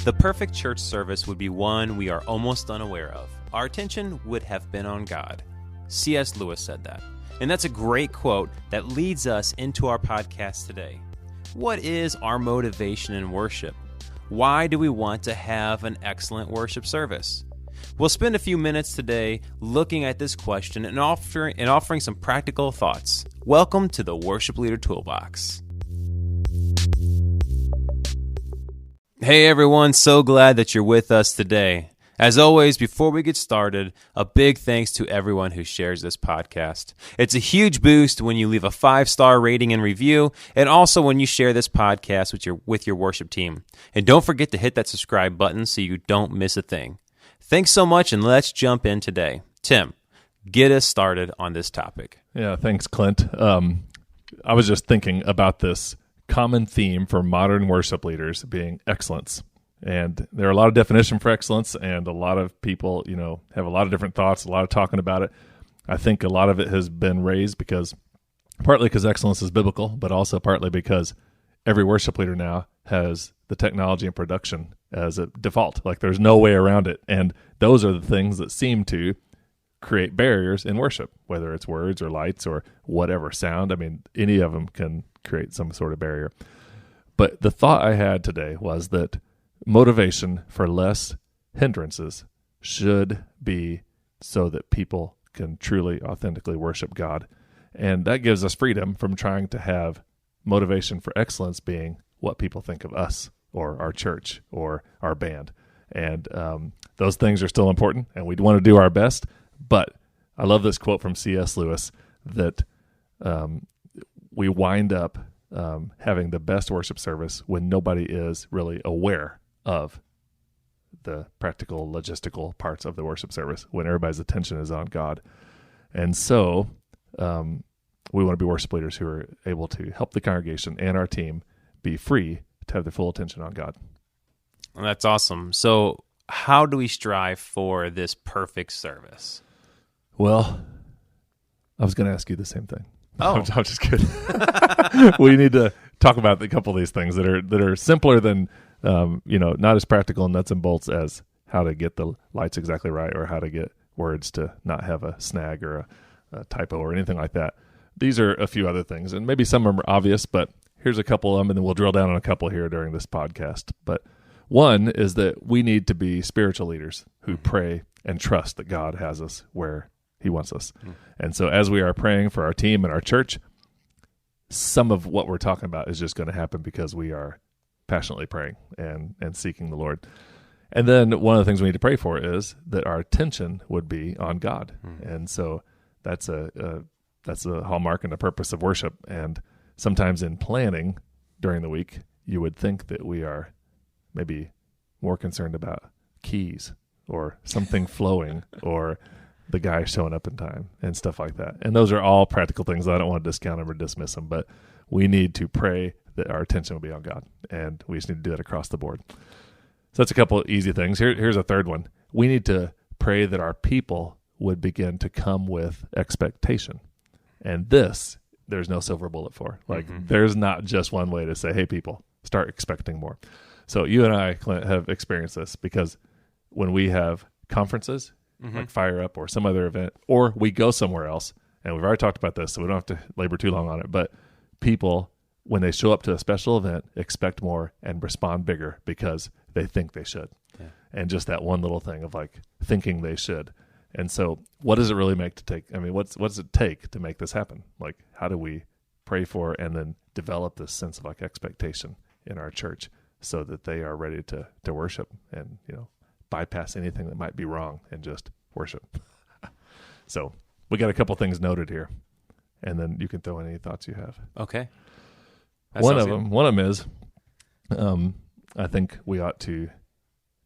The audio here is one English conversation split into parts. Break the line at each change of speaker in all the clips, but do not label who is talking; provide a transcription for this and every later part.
The perfect church service would be one we are almost unaware of. Our attention would have been on God. C.S. Lewis said that. And that's a great quote that leads us into our podcast today. What is our motivation in worship? Why do we want to have an excellent worship service? We'll spend a few minutes today looking at this question and offering some practical thoughts. Welcome to the Worship Leader Toolbox. Hey everyone, so glad that you're with us today. As always, before we get started, a big thanks to everyone who shares this podcast. It's a huge boost when you leave a 5-star rating and review, and also when you share this podcast with your worship team. And don't forget to hit that subscribe button so you don't miss a thing. Thanks so much, and let's jump in today. Tim, get us started on this topic.
Yeah, thanks, Clint. I was just thinking about this common theme for modern worship leaders being excellence. And there are a lot of definition for excellence, and a lot of people, have a lot of different thoughts, a lot of talking about it. I think a lot of it has been raised partly because excellence is biblical, but also partly because every worship leader now has the technology and production as a default. Like there's no way around it. And those are the things that seem to create barriers in worship, whether it's words or lights or whatever sound. I mean, any of them can create some sort of barrier. But the thought I had today was that motivation for less hindrances should be so that people can truly, authentically worship God. And that gives us freedom from trying to have motivation for excellence being what people think of us or our church or our band. And those things are still important, and we'd want to do our best. But I love this quote from C.S. Lewis that we wind up having the best worship service when nobody is really aware of the practical, logistical parts of the worship service, when everybody's attention is on God. And so we want to be worship leaders who are able to help the congregation and our team be free to have their full attention on God.
Well, that's awesome. So how do we strive for this perfect service?
Well, I was going to ask you the same thing.
Oh,
I'm just kidding. We need to talk about a couple of these things that are simpler than, not as practical and nuts and bolts as how to get the lights exactly right or how to get words to not have a snag or a typo or anything like that. These are a few other things, and maybe some of them are obvious, but here's a couple of them, and then we'll drill down on a couple here during this podcast. But one is that we need to be spiritual leaders who pray and trust that God has us where He wants us. And so as we are praying for our team and our church, some of what we're talking about is just going to happen because we are passionately praying and seeking the Lord. And then one of the things we need to pray for is that our attention would be on God. And so that's a hallmark and a purpose of worship. And sometimes in planning during the week, you would think that we are maybe more concerned about keys or something flowing or the guy showing up in time and stuff like that. And those are all practical things. I don't want to discount them or dismiss them, but we need to pray that our attention will be on God, and we just need to do that across the board. So that's a couple of easy things. Here's a third one. We need to pray that our people would begin to come with expectation. And this, there's no silver bullet for. There's not just one way to say, hey, people, start expecting more. So you and I, Clint, have experienced this because when we have conferences, like Fire Up or some other event, or we go somewhere else, and we've already talked about this, so we don't have to labor too long on it, but people, when they show up to a special event, expect more and respond bigger because they think they should. Yeah. And just that one little thing of thinking they should. And so what does it really what does it take to make this happen? How do we pray for and then develop this sense of expectation in our church so that they are ready to worship and, bypass anything that might be wrong and just worship. So we got a couple things noted here, and then you can throw in any thoughts you have.
Okay.
One of them is, I think we ought to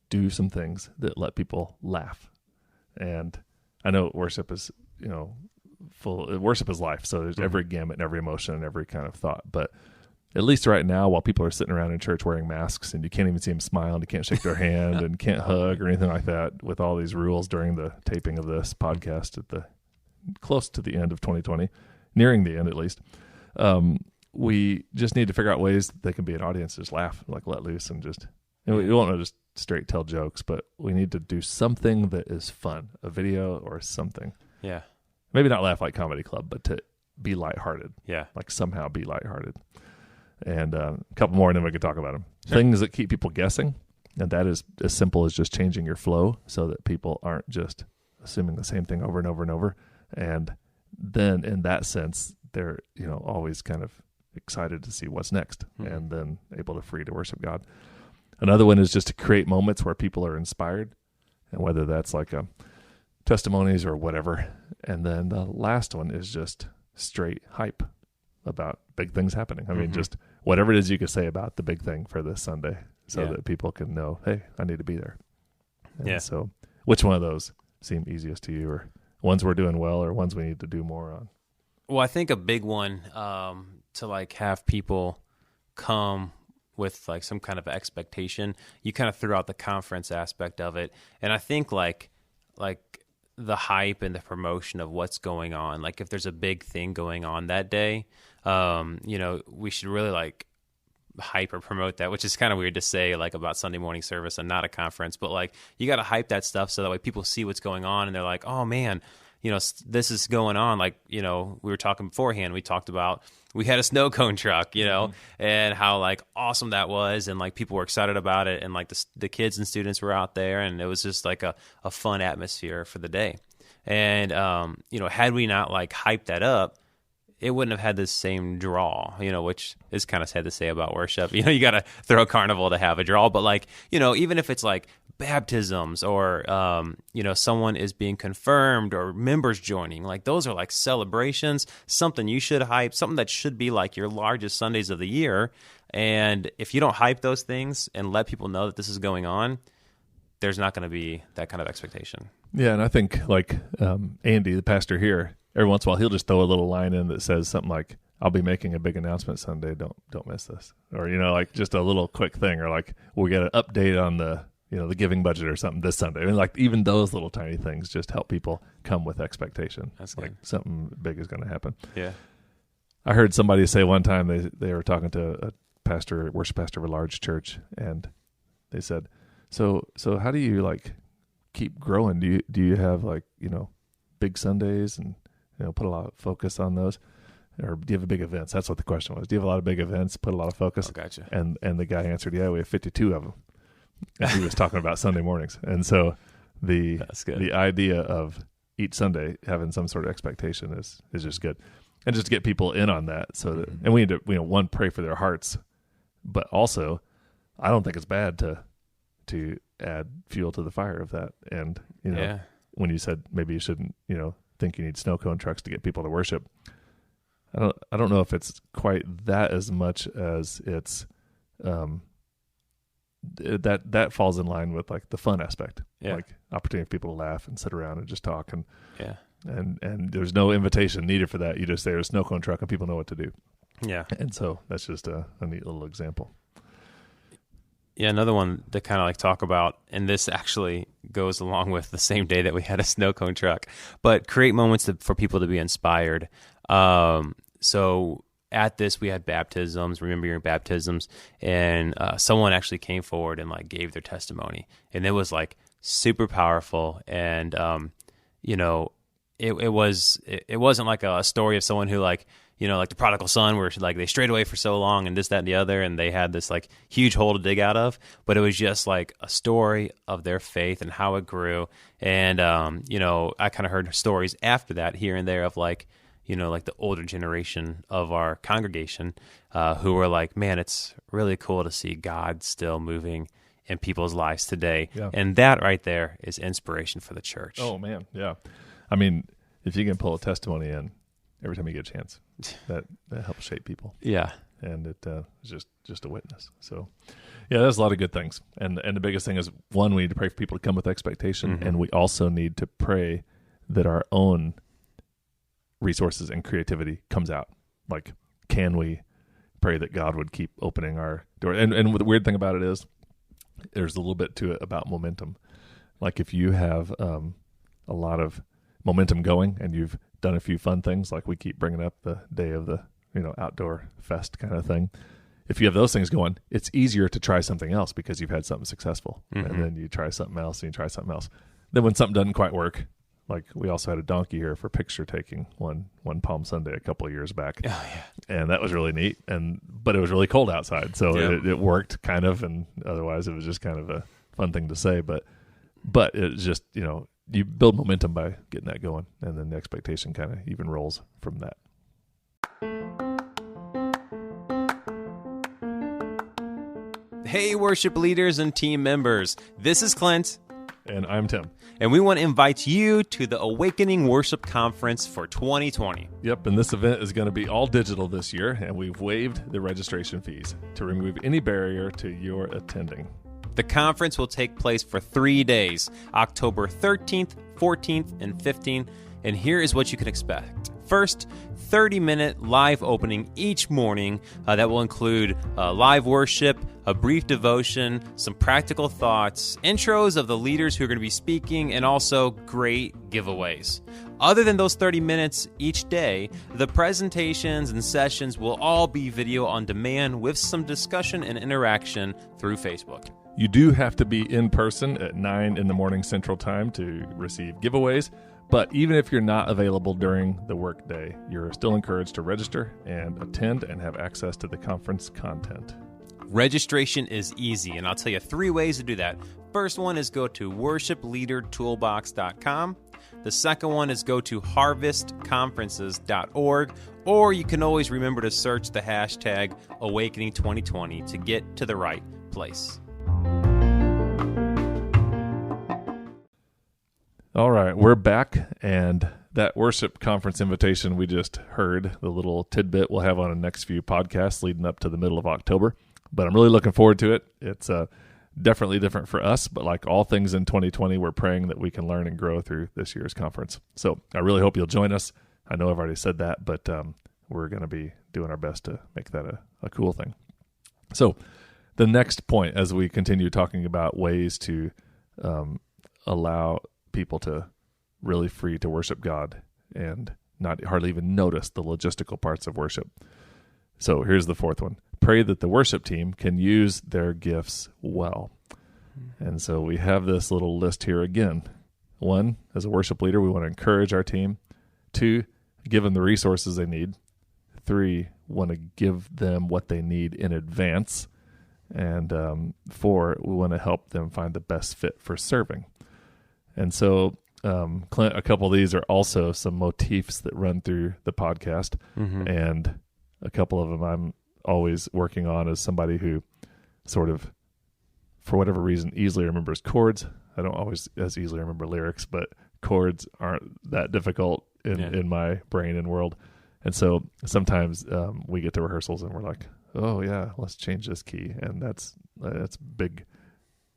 do some things that let people laugh. And I know worship is, worship is life. So there's every gamut and every emotion and every kind of thought, but at least right now, while people are sitting around in church wearing masks and you can't even see them smile and you can't shake their hand and can't hug or anything like that with all these rules during the taping of this podcast close to the end of 2020, nearing the end at least, we just need to figure out ways they can be an audience, just laugh, let loose and just, we don't want to just straight tell jokes, but we need to do something that is fun, a video or something.
Yeah.
Maybe not laugh like comedy club, but to be lighthearted.
Yeah.
Like somehow be lighthearted. And a couple more, and then we can talk about them.
Sure.
Things that keep people guessing, and that is as simple as just changing your flow so that people aren't just assuming the same thing over and over and over. And then in that sense, they're, always kind of excited to see what's next and then able to free to worship God. Another one is just to create moments where people are inspired, and whether that's like testimonies or whatever. And then the last one is just straight hype about big things happening. I mean, just whatever it is you could say about the big thing for this Sunday so that people can know, hey, I need to be there. And so which one of those seem easiest to you, or ones we're doing well or ones we need to do more on?
Well, I think a big one to like have people come with like some kind of expectation. You kind of threw out the conference aspect of it. And I think like the hype and the promotion of what's going on, like if there's a big thing going on that day, we should really like hype or promote that, which is kind of weird to say like about Sunday morning service and not a conference, but like you got to hype that stuff so that way people see what's going on and they're like, oh man, this is going on. Like, we were talking beforehand, we talked about, we had a snow cone truck, and how like awesome that was. And like people were excited about it. And like the kids and students were out there, and it was just like a fun atmosphere for the day. And, had we not like hyped that up, it wouldn't have had this same draw, which is kind of sad to say about worship. You got to throw a carnival to have a draw. But like, even if it's like baptisms or, someone is being confirmed or members joining, like those are like celebrations, something you should hype, something that should be like your largest Sundays of the year. And if you don't hype those things and let people know that this is going on, there's not going to be that kind of expectation.
Yeah, and I think like Andy, the pastor here, every once in a while he'll just throw a little line in that says something like, I'll be making a big announcement Sunday, don't miss this. Or, like just a little quick thing, or like we'll get an update on the giving budget or something this Sunday. I mean, like even those little tiny things just help people come with expectation.
That's
like
good.
Something big is going to happen.
Yeah.
I heard somebody say one time they were talking to a worship pastor of a large church, and they said, so how do you like keep growing? Do you have like, big Sundays and, put a lot of focus on those? Or do you have big events? That's what the question was. Do you have a lot of big events, put a lot of focus?
Oh, gotcha.
And the guy answered, yeah, we have 52 of them. And he was talking about Sunday mornings. And so the idea of each Sunday having some sort of expectation is just good. And just to get people in on that so that, and we need to, one, pray for their hearts, but also I don't think it's bad to add fuel to the fire of that. And, when you said maybe you shouldn't, think you need snow cone trucks to get people to worship, I don't know if it's quite that as much as it's that falls in line with like the fun aspect, like opportunity for people to laugh and sit around and just talk, and and there's no invitation needed for that. You just say there's a snow cone truck and people know what to do. Yeah, and so that's just a neat little example.
Yeah, another one to kind of like talk about, and this actually goes along with the same day that we had a snow cone truck, but create moments for people to be inspired. So at this, we had baptisms, remembering baptisms, and someone actually came forward and like gave their testimony, and it was like super powerful. And it wasn't like a story of someone who like, like the prodigal son, where like they strayed away for so long and this, that, and the other, and they had this like huge hole to dig out of. But it was just like a story of their faith and how it grew. And I kind of heard stories after that here and there of like, like the older generation of our congregation who were like, man, it's really cool to see God still moving in people's lives today. Yeah. And that right there is inspiration for the church.
Oh, man. Yeah. I mean, if you can pull a testimony in every time you get a chance, that helps shape people.
Yeah.
And it is just a witness. So, yeah, there's a lot of good things. And the biggest thing is, one, we need to pray for people to come with expectation, and we also need to pray that our own resources and creativity comes out. Like, can we pray that God would keep opening our door? And the weird thing about it is, there's a little bit to it about momentum. Like if you have a lot of momentum going and you've done a few fun things, like we keep bringing up the day of the outdoor fest kind of thing, if you have those things going, it's easier to try something else because you've had something successful.
Mm-hmm.
And then you try something else and you try something else. Then when something doesn't quite work, like we also had a donkey here for picture taking one Palm Sunday a couple of years back.
Oh, yeah.
And that was really neat. But it was really cold outside. So it worked kind of, and otherwise it was just kind of a fun thing to say. But it's just, you build momentum by getting that going, and then the expectation kind of even rolls from that.
Hey, worship leaders and team members. This is Clint.
And I'm Tim.
And we want to invite you to the Awakening Worship Conference for 2020.
Yep, and this event is going to be all digital this year, and we've waived the registration fees to remove any barrier to your attending.
The conference will take place for 3 days, October 13th, 14th, and 15th, and here is what you can expect. First, 30-minute live opening each morning that will include live worship, a brief devotion, some practical thoughts, intros of the leaders who are going to be speaking, and also great giveaways. Other than those 30 minutes each day, the presentations and sessions will all be video on demand with some discussion and interaction through Facebook.
You do have to be in person at 9 in the morning Central Time to receive giveaways. But even if you're not available during the workday, you're still encouraged to register and attend and have access to the conference content.
Registration is easy, and I'll tell you 3 ways to do that. First one is go to worshipleadertoolbox.com. The second one is go to harvestconferences.org, or you can always remember to search the hashtag Awakening2020 to get to the right place.
All right, we're back, and that worship conference invitation we just heard, the little tidbit we'll have on the next few podcasts leading up to the middle of October. But I'm really looking forward to it. It's definitely different for us, but like all things in 2020, we're praying that we can learn and grow through this year's conference. So I really hope you'll join us. I know I've already said that, but we're going to be doing our best to make that a cool thing. So the next point, as we continue talking about ways to allow people to really free to worship God and not hardly even notice the logistical parts of worship. So here's the 4th one. Pray that the worship team can use their gifts well. And so we have this little list here again. 1, as a worship leader, we want to encourage our team. 2, give them the resources they need. 3, want to give them what they need in advance. And 4, we want to help them find the best fit for serving. And so, Clint, a couple of these are also some motifs that run through the podcast. Mm-hmm. And a couple of them I'm always working on as somebody who sort of, for whatever reason, easily remembers chords. I don't always as easily remember lyrics, but chords aren't that difficult in my brain and world. And so sometimes we get to rehearsals and we're like, oh, yeah, let's change this key. And that's big.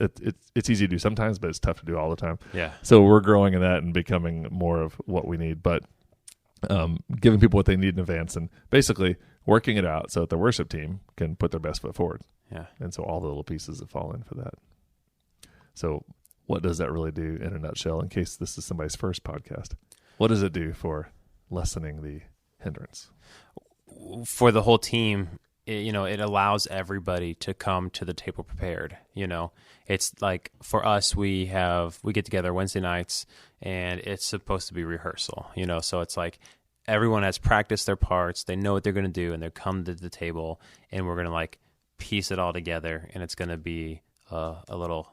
It's easy to do sometimes, but it's tough to do all the time.
Yeah.
So we're growing in that and becoming more of what we need, but giving people what they need in advance and basically working it out so that the worship team can put their best foot forward.
Yeah.
And so all the little pieces that fall in for that. So what does that really do in a nutshell, in case this is somebody's first podcast? What does it do for lessening the hindrance?
For the whole team, it allows everybody to come to the table prepared. It's like for us, we get together Wednesday nights and it's supposed to be rehearsal, so it's like everyone has practiced their parts. They know what they're going to do and they come to the table and we're going to like piece it all together. And it's going to be a little,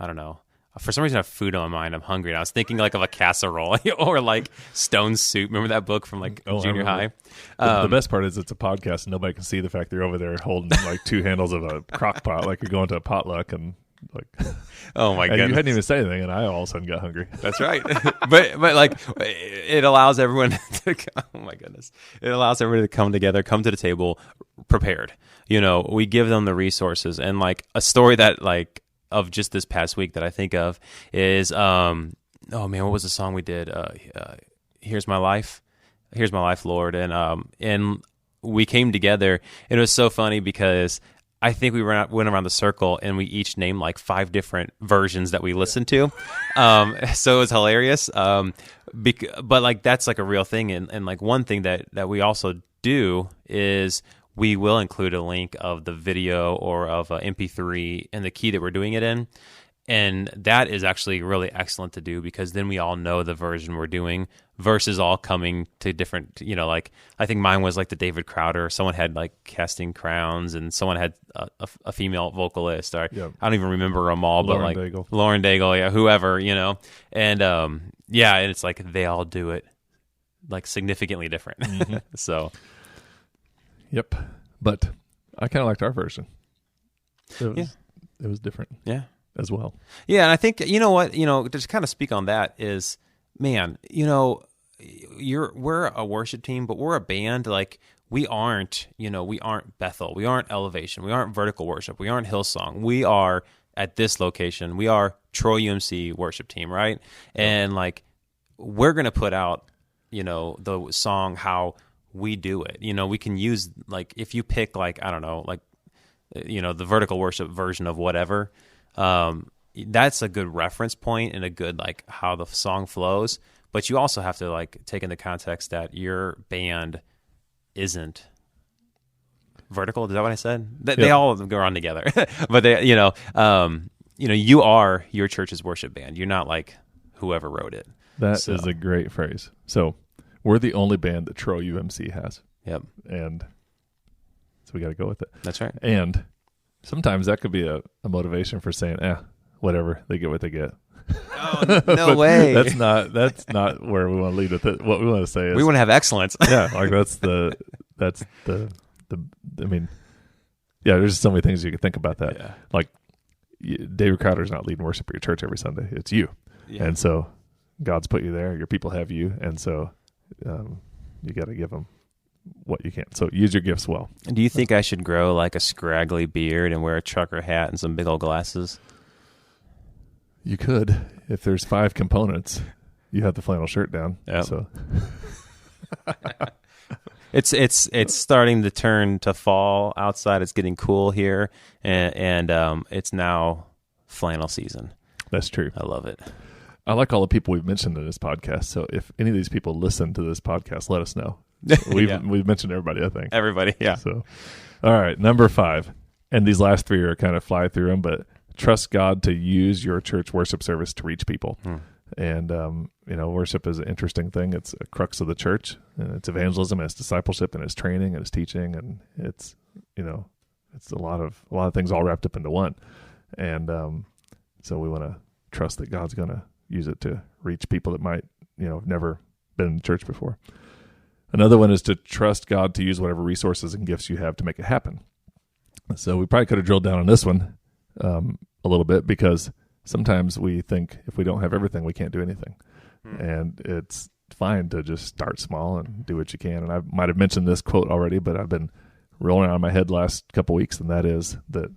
I don't know. For some reason, I have food on my mind. I'm hungry. And I was thinking like of a casserole or like stone soup. Remember that book from like junior high?
The best part is it's a podcast and nobody can see the fact that you're over there holding like 2 handles of a crock pot, like you're going to a potluck and like.
Oh my goodness!
You hadn't even said anything, and I all of a sudden got hungry.
That's right. but like it allows everyone to. Oh my goodness! It allows everybody to come together, come to the table prepared. We give them the resources, and like a story that like. Of just this past week that I think of is, what was the song we did? Here's My Life, Lord. And we came together and it was so funny because I think we went around the circle and we each named like 5 different versions that we listened to. So it was hilarious. But like, that's like a real thing. And like one thing that we also do is we will include a link of the video or of a MP3 and the key that we're doing it in. And that is actually really excellent to do, because then we all know the version we're doing versus all coming to different, like I think mine was like the David Crowder. Someone had like Casting Crowns, and someone had a female vocalist. Or
Yep.
I don't even remember them all, but
Lauren
like
Daigle.
Lauren Daigle, yeah, whoever, and and it's like they all do it like significantly different.
Mm-hmm.
So,
Yep. But I kind of liked our version. It was different.
Yeah.
As well.
Yeah, and I think to just kind of speak on that is, man, we're a worship team, but we're a band. Like we aren't Bethel, we aren't Elevation, we aren't Vertical Worship, we aren't Hillsong. We are at this location. We are Troy UMC worship team, right? And like we're gonna put out, the song how we do it. We can use like if you pick like I don't know like the Vertical Worship version of whatever. That's a good reference point and a good like how the song flows, but you also have to like take into context that your band isn't vertical. Is that what I said? They all go on together, but you are your church's worship band. You're not like whoever wrote it.
That is a great phrase. So we're the only band that Troy UMC has.
Yep.
And so we got to go with it.
That's right.
And sometimes that could be a motivation for saying, whatever, they get what they get.
Oh, no way.
That's not where we want to lead with it. What we want to say is
we want to have excellence.
Yeah, like that's the I mean, yeah, there's so many things you can think about that.
Yeah.
Like David Crowder's not leading worship at your church every Sunday. It's you.
Yeah.
And so God's put you there. Your people have you. And so you got to give them what you can. So use your gifts well.
And do you think I should grow like a scraggly beard and wear a trucker hat and some big old glasses?
You could. If there's 5 components, you have the flannel shirt down.
Yep.
So
it's starting to turn to fall outside. It's getting cool here, and it's now flannel season.
That's true.
I love it.
I like all the people we've mentioned in this podcast. So if any of these people listen to this podcast, let us know. We've mentioned everybody, I think.
Everybody, yeah.
So, all right, number 5, and these last 3 are kind of fly through them, but trust God to use your church worship service to reach people. And worship is an interesting thing. It's a crux of the church, and it's evangelism, and it's discipleship, and it's training, and it's teaching, and it's it's a lot of things all wrapped up into one. And so we want to trust that God's going to use it to reach people that might have never been in church before. Another one is to trust God to use whatever resources and gifts you have to make it happen. So we probably could have drilled down on this one a little bit, because sometimes we think if we don't have everything, we can't do anything. And it's fine to just start small and do what you can. And I might have mentioned this quote already, but I've been rolling around in my head the last couple of weeks, and that is that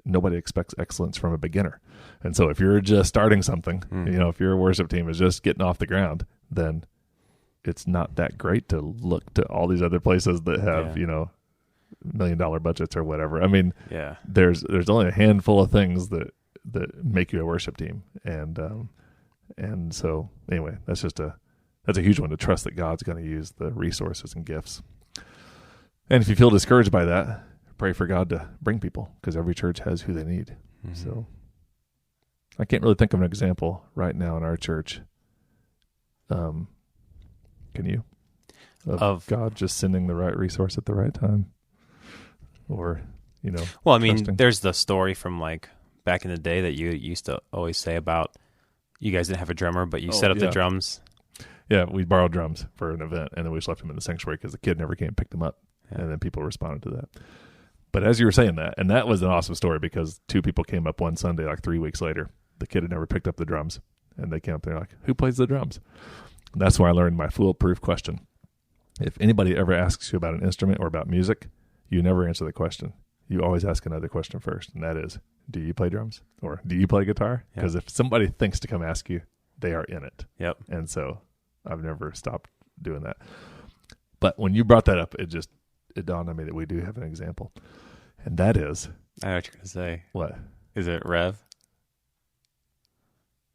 nobody expects excellence from a beginner. And so if you're just starting something, if your worship team is just getting off the ground, then it's not that great to look to all these other places that have, $1 million budgets or whatever. I mean, there's only a handful of things that make you a worship team. And so anyway, that's a huge one, to trust that God's going to use the resources and gifts. And if you feel discouraged by that, pray for God to bring people, because every church has who they need. So I can't really think of an example right now in our church. Can you? Of God just sending the right resource at the right time? Or,
Well, I mean,
trusting.
there's the story from like back in the day that you used to always say about you guys didn't have a drummer, but you set up the drums.
Yeah, we borrowed drums for an event, and then we just left them in the sanctuary because the kid never came and picked them up.
Yeah.
And then people responded to that. But as you were saying that, and that was an awesome story, because 2 people came up one Sunday, like 3 weeks later. The kid had never picked up the drums, and they came up there like, who plays the drums? And that's where I learned my foolproof question. If anybody ever asks you about an instrument or about music, you never answer the question. You always ask another question first, and that is, do you play drums? Or do you play guitar? Because if somebody thinks to come ask you, they are in it.
Yep.
And so I've never stopped doing that. But when you brought that up, it dawned on me that we do have an example. And that is...
I know what you're going to say.
What?
Is it Rev?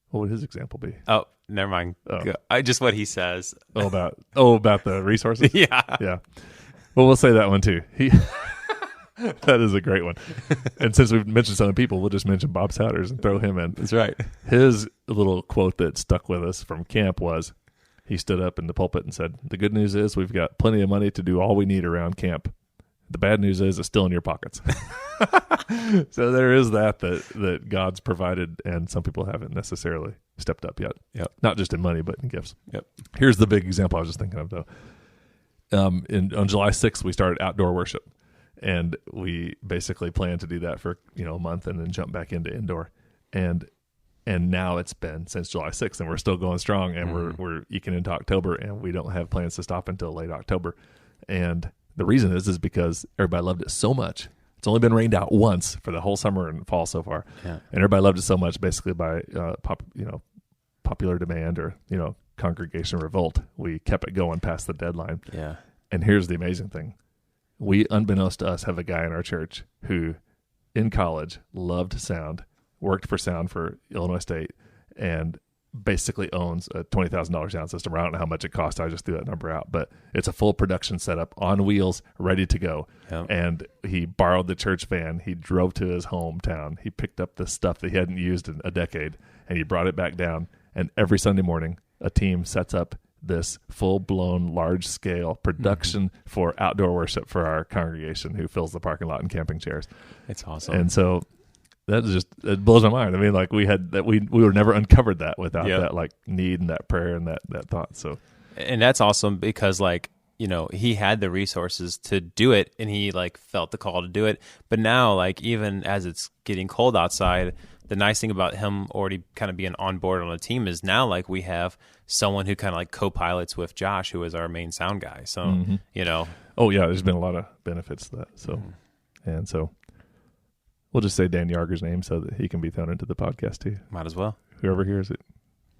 What would his example be?
Oh, never mind.
Oh.
Just what he says.
About the resources?
Yeah.
Yeah. Well, we'll say that one too. That is a great one. And since we've mentioned so many people, we'll just mention Bob Souders and throw him in.
That's right.
His little quote that stuck with us from camp was, he stood up in the pulpit and said, "The good news is we've got plenty of money to do all we need around camp. The bad news is it's still in your pockets." So there is that God's provided, and some people haven't necessarily stepped up yet.
Yep.
Not just in money, but in gifts.
Yep.
Here's the big example I was just thinking of, though. On July 6th, we started outdoor worship, and we basically planned to do that for a month and then jump back into indoor. And now it's been since July 6th, and we're still going strong, and we're eking into October, and we don't have plans to stop until late October. And the reason is because everybody loved it so much. It's only been rained out once for the whole summer and fall so far. Yeah. And everybody loved it so much, basically by popular demand or congregation revolt. We kept it going past the deadline.
Yeah.
And here's the amazing thing. We, unbeknownst to us, have a guy in our church who in college loved sound, worked for sound for Illinois State, and basically owns a $20,000 sound system. I don't know how much it costs. I just threw that number out, but it's a full production setup on wheels, ready to go. Yep. And he borrowed the church van. He drove to his hometown. He picked up the stuff that he hadn't used in a decade, and he brought it back down. And every Sunday morning, a team sets up this full-blown, large-scale production for outdoor worship for our congregation, who fills the parking lot in camping chairs.
It's awesome.
And so that is it blows my mind. I mean, like we were never uncovered that without that need and that prayer and that thought. So,
and that's awesome because he had the resources to do it, and he felt the call to do it. But now, even as it's getting cold outside, the nice thing about him already kind of being on board on a team is now we have someone who kind of co-pilots with Josh, who is our main sound guy. So
oh yeah, there's been a lot of benefits to that. So and so. We'll just say Dan Yarger's name so that he can be thrown into the podcast too.
Might as well.
Whoever hears it.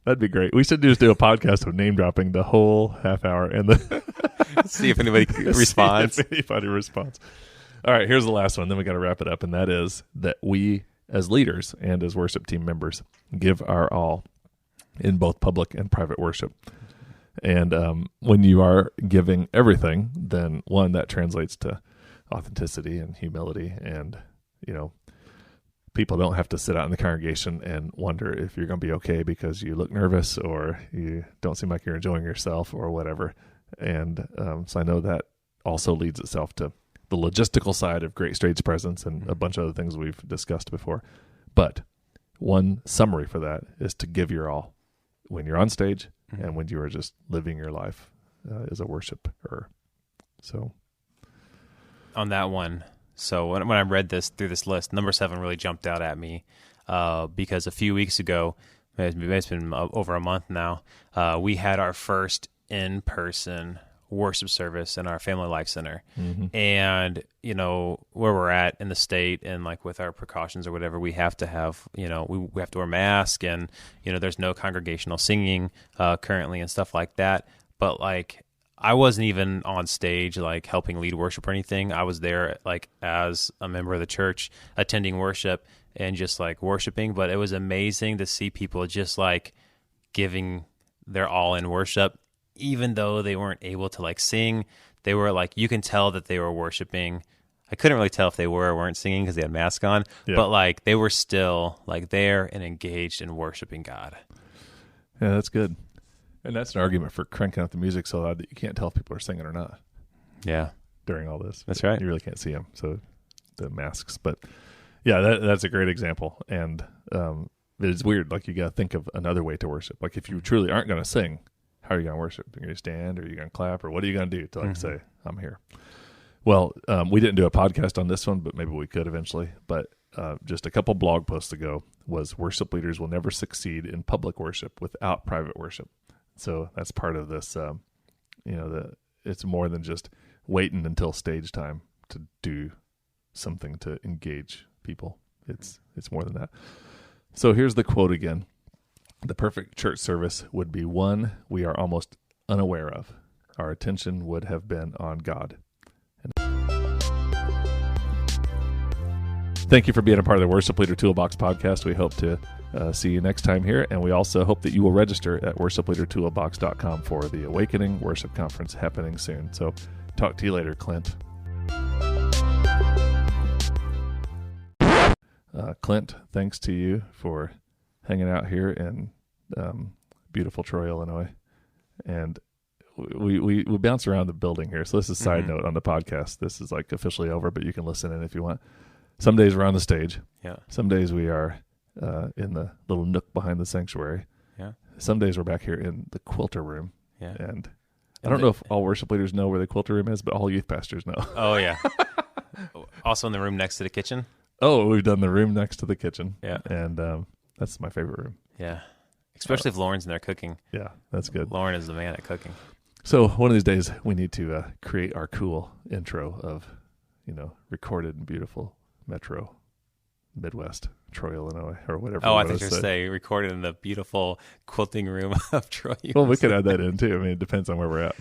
That'd be great. We should just do a podcast of name dropping the whole half hour and
see if anybody responds.
All right, here's the last one. Then we got to wrap it up. And that is that we as leaders and as worship team members give our all in both public and private worship. And when you are giving everything, then one, that translates to authenticity and humility, and people don't have to sit out in the congregation and wonder if you're going to be okay because you look nervous or you don't seem like you're enjoying yourself or whatever. And so I know that also leads itself to the logistical side of great stage presence and a bunch of other things we've discussed before. But one summary for that is to give your all when you're on stage and when you are just living your life as a worshiper. So
on that one, so when I read through this list, number 7 really jumped out at me because a few weeks ago, it's been over a month now, we had our first in-person worship service in our Family Life Center. And, where we're at in the state and with our precautions or whatever, we have to have, we have to wear masks and, there's no congregational singing currently and stuff like that. But I wasn't even on stage, helping lead worship or anything. I was there, as a member of the church, attending worship and just, worshiping. But it was amazing to see people just, giving their all in worship, even though they weren't able to, sing. They were, you can tell that they were worshiping. I couldn't really tell if they were or weren't singing because they had masks on. Yeah. But, they were still, there and engaged in worshiping God.
Yeah, that's good. And that's an argument for cranking up the music so loud that you can't tell if people are singing or not.
Yeah.
During all this.
That's right.
You really can't see them, so the masks. But, yeah, that's a great example. And it's weird. You got to think of another way to worship. If you truly aren't going to sing, how are you going to worship? Are you going to stand or are you going to clap? Or what are you going to do to, say, I'm here? Well, we didn't do a podcast on this one, but maybe we could eventually. But just a couple blog posts ago was worship leaders will never succeed in public worship without private worship. So that's part of this, it's more than just waiting until stage time to do something to engage people. It's more than that. So here's the quote again. The perfect church service would be one we are almost unaware of. Our attention would have been on God. Thank you for being a part of the Worship Leader Toolbox podcast. We hope to see you next time here. And we also hope that you will register at worshipleadertoolbox.com for the Awakening Worship Conference happening soon. So talk to you later, Clint. Clint, thanks to you for hanging out here in beautiful Troy, Illinois. And we bounce around the building here. So this is a side note on the podcast. This is like officially over, but you can listen in if you want. Some days we're on the stage.
Yeah.
Some days we are in the little nook behind the sanctuary.
Yeah.
Some days we're back here in the quilter room.
Yeah.
And I don't know if all worship leaders know where the quilter room is, but all youth pastors know.
Oh, yeah. Also in the room next to the kitchen.
Oh, we've done the room next to the kitchen.
Yeah.
And that's my favorite room.
Yeah. Especially if Lauren's in there cooking.
Yeah, that's good.
Lauren is the man at cooking.
So one of these days we need to create our cool intro of, recorded in beautiful Metro Midwest, Troy, Illinois, or whatever.
Oh, I think you're saying recorded in the beautiful quilting room of Troy.
Well, we could add that in too. I mean, it depends on where we're at.